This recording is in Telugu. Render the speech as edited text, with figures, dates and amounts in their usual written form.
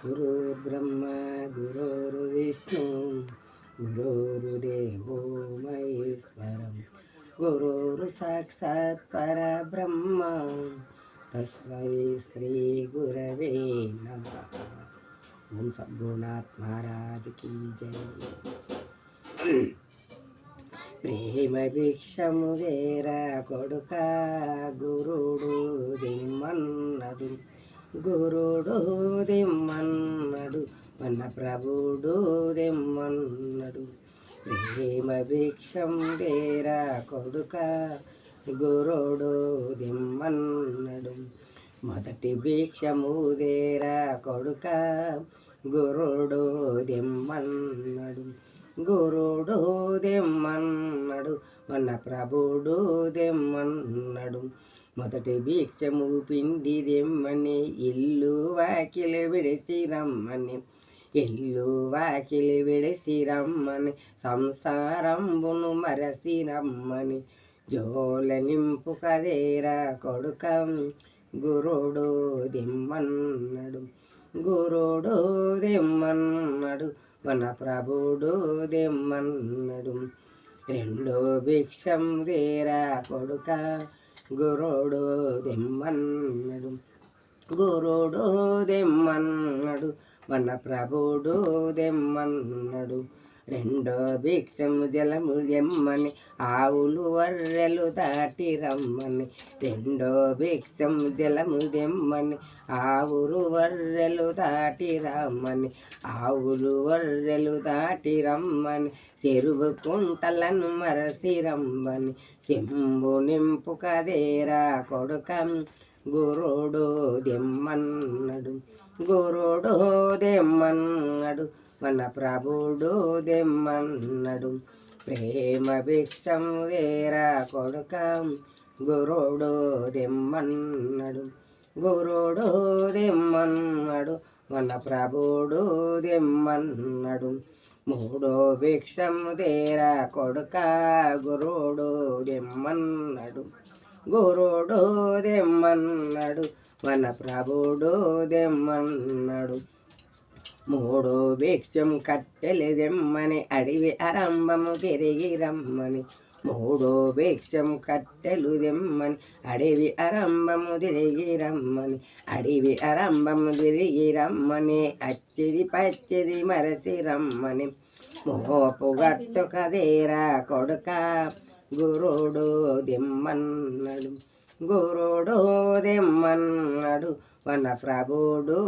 గురుర్బ్రహ్మ గురుర్విష్ణు గురుర్దేవో మహేశ్వరం గురుర్ సాక్షాత్ పరబ్రహ్మ తస్మై శ్రీ గురవే నమః. ఓం సద్గురునాథ్ మహారాజ్ కీ జై. ప్రేమ భిక్షము వేరా కొడుక గురుడు దిమ్మన్నడు, గురుడు దిమ్మన్నడు, మన ప్రభుడు దిమ్మన్నడు. ప్రేమ భిక్షం వేరా కొడుక గురుడు దిమ్మన్నడు, మొదటి భిక్షము వేరా కొడుక గురుడు దిమ్మన్నడు, గురుడు దెమ్మన్నడు, మన ప్రభుడు దెమ్మన్నడు. మొదటి భిక్షము పిండి దెమ్మని, ఇల్లు వాకిలి విడిసి రమ్మని, ఇల్లు వాకిలి విడిసి రమ్మని, సంసారంబును మరసి రమ్మని, జోల నింపు కదేరా కొడుక గురుడు దెమ్మన్నడు, గురుడు దెమ్మన్నడు, మన ప్రభుడు దెమ్మన్నడు. రెండో భిక్షం దేరా కొడుక గురుడు దెమ్మన్నడు, గురుడు దెమ్మన్నడు, మన ప్రభుడు దెమ్మన్నడు. రెండో భిక్షము జలము దెమ్మని, ఆవులు వర్రెలు దాటి రమ్మని, రెండో భిక్షము జలము దెమ్మని, ఆవులు వర్రెలు దాటి రమ్మని, ఆవులు వర్రెలు దాటి రమ్మని, చెరువు కుంటలను మరసి రమ్మని, చెంబు నింపు కదేరా కొడుక గురుడు దెమ్మన్నడు, గురుడు దెమ్మన్నడు, మన ప్రభుడు దెమ్మన్నడు. ప్రేమ భిక్షం వేరా కొడుక గురుడు దెమ్మన్నడు, గురుడు దెమ్మన్నడు, మన ప్రభుడు దెమ్మన్నడు. మూడో భిక్షం దేరా కొడుక గురుడు దెమ్మన్నడు, గురుడు దెమ్మన్నడు, మన ప్రభుడు దెమ్మన్నడు. మూడో భిక్షం కట్టెలు దెమ్మని, అడివి అరంభము తిరిగి రమ్మని, మూడో భిక్షం కట్టెలు దెమ్మని, అడవి అరంభము తిరిగి రమ్మని, అడవి అరంభము తిరిగి రమ్మని, అచ్చిది పచ్చిది మరసి రమ్మని, మోపు గట్టు కదేరా కొడుక గురుడు దెమ్మన్నడు, గురుడు దెమ్మన్నడు, మన ప్రభుడు